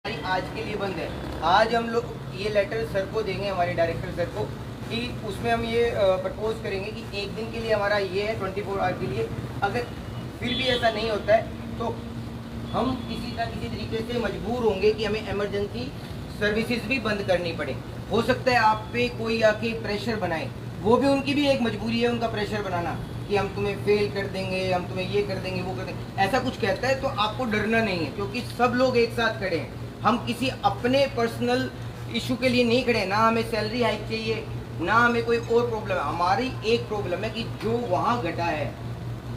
आज के लिए बंद है। आज हम लोग ये लेटर सर को देंगे, हमारे डायरेक्टर सर को, कि उसमें हम ये प्रपोज करेंगे कि एक दिन के लिए हमारा ये है 24 आवर के लिए। अगर फिर भी ऐसा नहीं होता है तो हम किसी ना किसी तरीके से मजबूर होंगे कि हमें इमरजेंसी सर्विसेज भी बंद करनी पड़े। हो सकता है आप पे कोई आके प्रेशर बनाए, वो भी उनकी भी एक मजबूरी है, उनका प्रेशर बनाना कि हम तुम्हें फेल कर देंगे, हम तुम्हें ये कर देंगे, वो कर देंगे। ऐसा कुछ कहता है तो आपको डरना नहीं है, क्योंकि सब लोग एक साथ खड़े हैं। हम किसी अपने पर्सनल इशू के लिए नहीं खड़े, ना हमें सैलरी हाइक चाहिए, ना हमें कोई और प्रॉब्लम है। हमारी एक प्रॉब्लम है कि जो वहाँ घटा है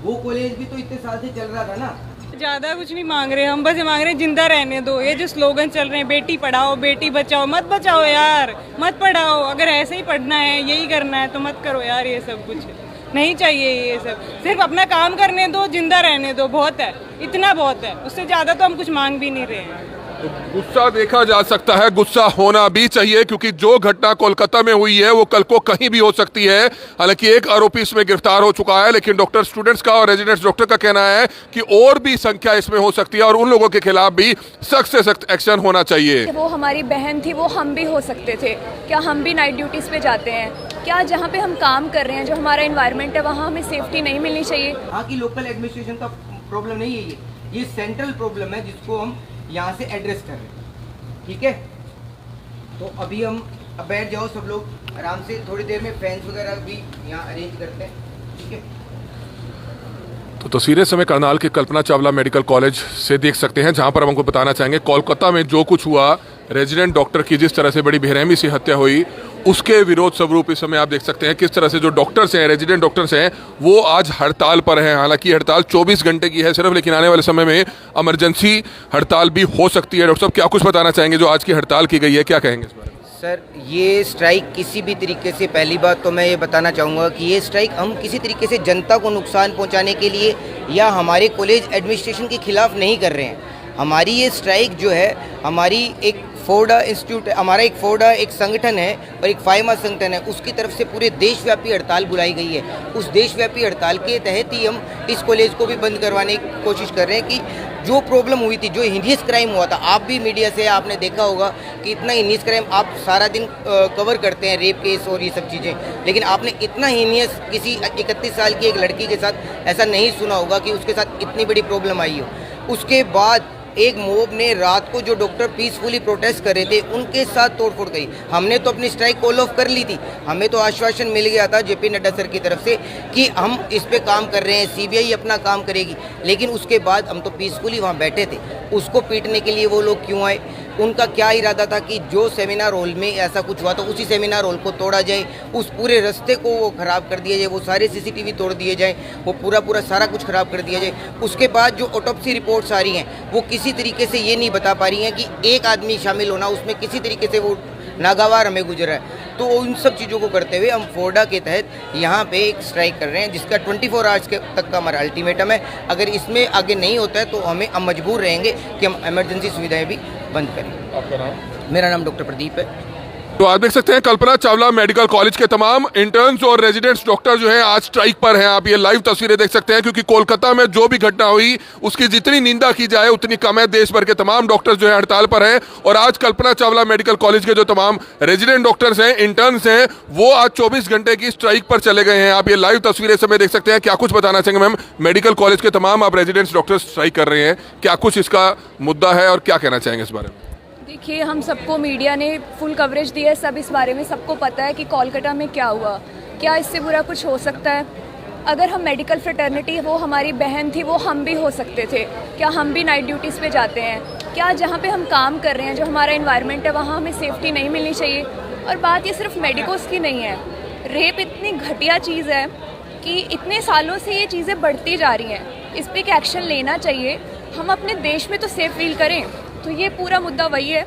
वो कॉलेज भी तो इतने साल से चल रहा था ना। ज़्यादा कुछ नहीं मांग रहे हम, बस ये मांग रहे हैं जिंदा रहने दो। ये जो स्लोगन चल रहे हैं बेटी पढ़ाओ बेटी बचाओ, मत बचाओ यार, मत पढ़ाओ। अगर ऐसे ही पढ़ना है, यही करना है तो मत करो यार, ये सब कुछ नहीं चाहिए। ये सब सिर्फ अपना काम करने दो, जिंदा रहने दो, बहुत है, इतना बहुत है। उससे ज़्यादा तो हम कुछ मांग भी नहीं रहे हैं। तो गुस्सा देखा जा सकता है, गुस्सा होना भी चाहिए, क्योंकि जो घटना कोलकाता में हुई है वो कल को कहीं भी हो सकती है। हालांकि एक आरोपी इसमें गिरफ्तार हो चुका है, लेकिन डॉक्टर स्टूडेंट्स का और रेजिडेंट्स डॉक्टर का कहना है कि और भी संख्या इसमें हो सकती है और उन लोगों के खिलाफ भी सख्त से सख्त एक्शन होना चाहिए। वो हमारी बहन थी, वो हम भी हो सकते थे क्या? हम भी नाइट ड्यूटीज़ पे जाते हैं क्या? जहाँ पे हम काम कर रहे हैं, जो हमारा इन्वायरमेंट है, वहाँ हमें सेफ्टी नहीं मिलनी चाहिए? हाँ की लोकल एडमिनिस्ट्रेशन का प्रॉब्लम नहीं है, ये सेंट्रल प्रॉब्लम है जिसको हम यहाँ से एड्रेस कर रहे हैं। ठीक है, तो अभी हम अब बैठ जाओ सब लोग आराम से, थोड़ी देर में फैंस वगैरह भी यहाँ अरेंज करते हैं। ठीक है, तो तस्वीरें समय करनाल के कल्पना चावला मेडिकल कॉलेज से देख सकते हैं, जहां पर हम आपको बताना चाहेंगे कोलकाता में जो कुछ हुआ, रेजिडेंट डॉक्टर की जिस तरह से बड़ी बेरहमी से हत्या हुई, उसके विरोध स्वरूप इस समय आप देख सकते हैं किस तरह से जो डॉक्टर्स हैं, रेजिडेंट डॉक्टर्स हैं, वो आज हड़ताल पर हैं। हालांकि हड़ताल 24 घंटे की है सिर्फ, लेकिन आने वाले समय में इमरजेंसी हड़ताल भी हो सकती है। डॉक्टर साहब, क्या कुछ बताना चाहेंगे जो आज की हड़ताल की गई है, क्या कहेंगे इस बारे में? सर ये स्ट्राइक किसी भी तरीके से, पहली बात तो मैं ये बताना चाहूँगा कि ये स्ट्राइक हम किसी तरीके से जनता को नुकसान पहुँचाने के लिए या हमारे कॉलेज एडमिनिस्ट्रेशन के खिलाफ नहीं कर रहे हैं। हमारी ये स्ट्राइक जो है, हमारी एक फोर्डा इंस्टीट्यूट, हमारा एक फोर्डा एक संगठन है और एक फाइमा संगठन है, उसकी तरफ से पूरे देशव्यापी हड़ताल बुलाई गई है। उस देशव्यापी हड़ताल के तहत ही हम इस कॉलेज को भी बंद करवाने की कोशिश कर रहे हैं कि जो प्रॉब्लम हुई थी, जो हिनियस क्राइम हुआ था, आप भी मीडिया से आपने देखा होगा कि इतना हिनियस क्राइम आप सारा दिन कवर करते हैं, रेप केस और ये सब चीज़ें, लेकिन आपने इतना हिनियस किसी 31 साल की एक लड़की के साथ ऐसा नहीं सुना होगा कि उसके साथ इतनी बड़ी प्रॉब्लम आई हो। उसके बाद एक मोब ने रात को जो डॉक्टर पीसफुली प्रोटेस्ट कर रहे थे उनके साथ तोड़फोड़ करी। हमने तो अपनी स्ट्राइक कॉल ऑफ कर ली थी, हमें तो आश्वासन मिल गया था जेपी नड्डा सर की तरफ से कि हम इस पे काम कर रहे हैं, सीबीआई अपना काम करेगी, लेकिन उसके बाद हम तो पीसफुली वहाँ बैठे थे। उसको पीटने के लिए वो लोग क्यों आए? उनका क्या इरादा था कि जो सेमिनार हॉल में ऐसा कुछ हुआ तो उसी सेमिनार हॉल को तोड़ा जाए, उस पूरे रास्ते को वो ख़राब कर दिया जाए, वो सारे सीसीटीवी तोड़ दिए जाए, वो पूरा सारा कुछ ख़राब कर दिया जाए। उसके बाद जो ऑटोप्सी रिपोर्ट्स आ रही हैं वो किसी तरीके से ये नहीं बता पा रही हैं कि एक आदमी शामिल होना उसमें किसी तरीके से वो नागवार हमें गुजरा है। तो उन सब चीज़ों को करते हुए हम फोर्डा के तहत यहाँ पे एक स्ट्राइक कर रहे हैं, जिसका 24 आवर्स के तक का हमारा अल्टीमेटम है। अगर इसमें आगे नहीं होता है तो हम मजबूर रहेंगे कि हम इमरजेंसी सुविधाएं भी बंद करें। आपका नाम? मेरा नाम डॉक्टर प्रदीप है। तो आप देख सकते हैं कल्पना चावला मेडिकल कॉलेज के तमाम इंटर्न्स और रेजिडेंट्स डॉक्टर जो हैं आज स्ट्राइक पर हैं। आप ये लाइव तस्वीरें देख सकते हैं, क्योंकि कोलकाता में जो भी घटना हुई उसकी जितनी निंदा की जाए उतनी कम है। देश भर के तमाम डॉक्टर्स जो है हड़ताल पर हैं और आज कल्पना चावला मेडिकल कॉलेज के जो तमाम रेजिडेंट डॉक्टर्स हैं, इंटर्न्स हैं, वो आज 24 घंटे की स्ट्राइक पर चले गए हैं। आप ये लाइव तस्वीरें समय देख सकते हैं। क्या कुछ बताना चाहेंगे मैम? मेडिकल कॉलेज के तमाम आप रेजिडेंट्स डॉक्टर्स स्ट्राइक कर रहे हैं, क्या कुछ इसका मुद्दा है और क्या कहना चाहेंगे इस बारे में? देखिए, हम सबको मीडिया ने फुल कवरेज दी है, सब इस बारे में सबको पता है कि कोलकाता में क्या हुआ। क्या इससे बुरा कुछ हो सकता है? अगर हम मेडिकल फ्रेटर्निटी, वो हमारी बहन थी, वो हम भी हो सकते थे क्या? हम भी नाइट ड्यूटीज़ पे जाते हैं क्या? जहाँ पे हम काम कर रहे हैं, जो हमारा इन्वायरमेंट है, वहाँ हमें सेफ्टी नहीं मिलनी चाहिए? और बात ये सिर्फ मेडिकोस की नहीं है, रेप इतनी घटिया चीज़ है कि इतने सालों से ये चीज़ें बढ़ती जा रही हैं। इस पर एक एक्शन लेना चाहिए। हम अपने देश में तो सेफ फील करें, तो ये पूरा मुद्दा वही है।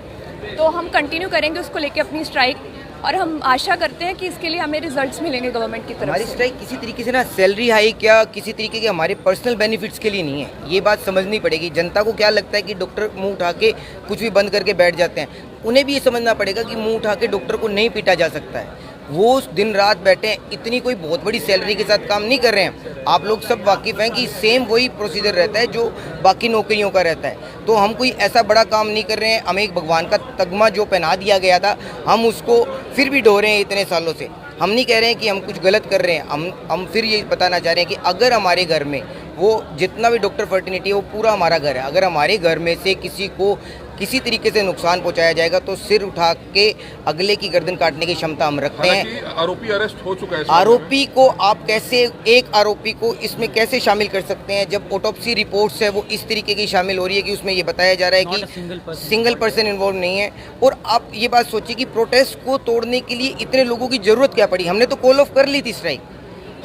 तो हम कंटिन्यू करेंगे उसको लेके अपनी स्ट्राइक, और हम आशा करते हैं कि इसके लिए हमें रिजल्ट्स मिलेंगे गवर्नमेंट की तरफ हमारी से। स्ट्राइक किसी तरीके से ना सैलरी हाइक या किसी तरीके के हमारे पर्सनल बेनिफिट्स के लिए नहीं है, ये बात समझनी पड़ेगी। जनता को क्या लगता है कि डॉक्टर मुंह उठा के कुछ भी बंद करके बैठ जाते हैं, उन्हें भी ये समझना पड़ेगा कि मुंह उठा के डॉक्टर को नहीं पीटा जा सकता है। वो दिन रात बैठे हैं, इतनी कोई बहुत बड़ी सैलरी के साथ काम नहीं कर रहे हैं। आप लोग सब वाकिफ़ हैं कि सेम वही प्रोसीजर रहता है जो बाकी नौकरियों का रहता है। तो हम कोई ऐसा बड़ा काम नहीं कर रहे हैं। हमें एक भगवान का तगमा जो पहना दिया गया था, हम उसको फिर भी ढो रहे हैं इतने सालों से। हम नहीं कह रहे हैं कि हम कुछ गलत कर रहे हैं, हम फिर ये बताना चाह रहे हैं कि अगर हमारे घर में वो जितना भी डॉक्टर फर्टिनिटी है वो पूरा हमारा घर है, अगर हमारे घर में से किसी को किसी तरीके से नुकसान पहुंचाया जाएगा तो सिर उठा के अगले की गर्दन काटने की क्षमता हम रखते हैं। हालांकि आरोपी अरेस्ट हो चुका है। आरोपी को आप कैसे, एक आरोपी को इसमें कैसे शामिल कर सकते हैं जब ऑटोप्सी रिपोर्ट्स है वो इस तरीके की शामिल हो रही है कि उसमें ये बताया जा रहा है कि सिंगल पर्सन इन्वॉल्व नहीं है। और आप ये बात सोचिए कि प्रोटेस्ट को तोड़ने के लिए इतने लोगों की ज़रूरत क्या पड़ी। हमने तो कॉल ऑफ कर ली थी स्ट्राइक,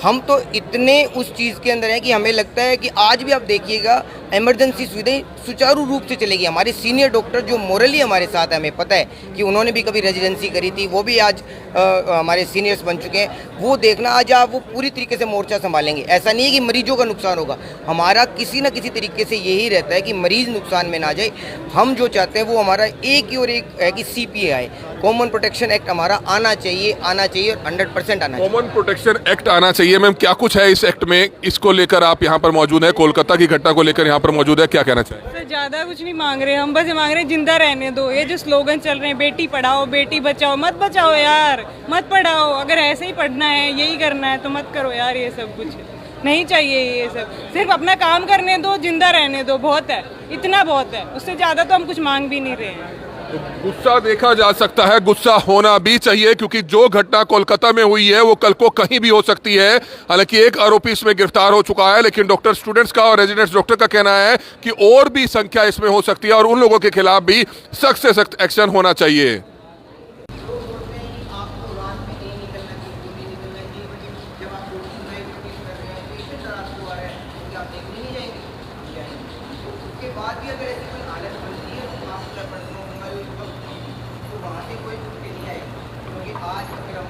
हम तो इतने उस चीज़ के अंदर हैं कि हमें लगता है कि आज भी आप देखिएगा इमरजेंसी सुविधाएं सुचारू रूप से चलेगी। हमारे सीनियर डॉक्टर जो मोरली हमारे साथ है, हमें पता है कि उन्होंने भी कभी रेजिडेंसी करी थी, वो भी आज हमारे सीनियर्स बन चुके हैं। वो देखना आज आप वो पूरी तरीके से मोर्चा संभालेंगे। ऐसा नहीं है कि मरीजों का नुकसान होगा, हमारा किसी न किसी तरीके से यही रहता है कि मरीज़ नुकसान में ना जाए। हम जो चाहते हैं वो हमारा एक ही और एक है कि CPA आए, कॉमन प्रोटेक्शन एक्ट हमारा आना चाहिए और 100% आना चाहिए। कॉमन प्रोटेक्शन एक्ट आना चाहिए। मैम क्या कुछ है इस एक्ट में, इसको लेकर आप यहाँ पर मौजूद है, कोलकाता की घटना को लेकर यहाँ पर मौजूद है, क्या कहना चाहिए? सर ज़्यादा कुछ नहीं मांग रहे हम, बस ये मांग रहे हैं जिंदा रहने दो। ये जो स्लोगन चल रहे हैं बेटी पढ़ाओ बेटी बचाओ, मत बचाओ यार, मत पढ़ाओ। अगर ऐसे ही पढ़ना है, यही करना है तो मत करो यार। ये सब कुछ नहीं चाहिए, ये सब सिर्फ अपना काम करने दो, जिंदा रहने दो, बहुत है, इतना बहुत है। उससे ज़्यादा तो हम कुछ मांग भी नहीं रहे हैं। तो गुस्सा देखा जा सकता है, गुस्सा होना भी चाहिए, क्योंकि जो घटना कोलकाता में हुई है वो कल को कहीं भी हो सकती है। हालांकि एक आरोपी इसमें गिरफ्तार हो चुका है, लेकिन डॉक्टर स्टूडेंट्स का और रेजिडेंट्स डॉक्टर का कहना है कि और भी संख्या इसमें हो सकती है और उन लोगों के खिलाफ भी सख्त से सख्त एक्शन होना चाहिए। बाद भी अगर ऐसी कोई हालत बनती है तो आप वहाँ से कोई छुट्टी नहीं आएगी, क्योंकि आज अगर हम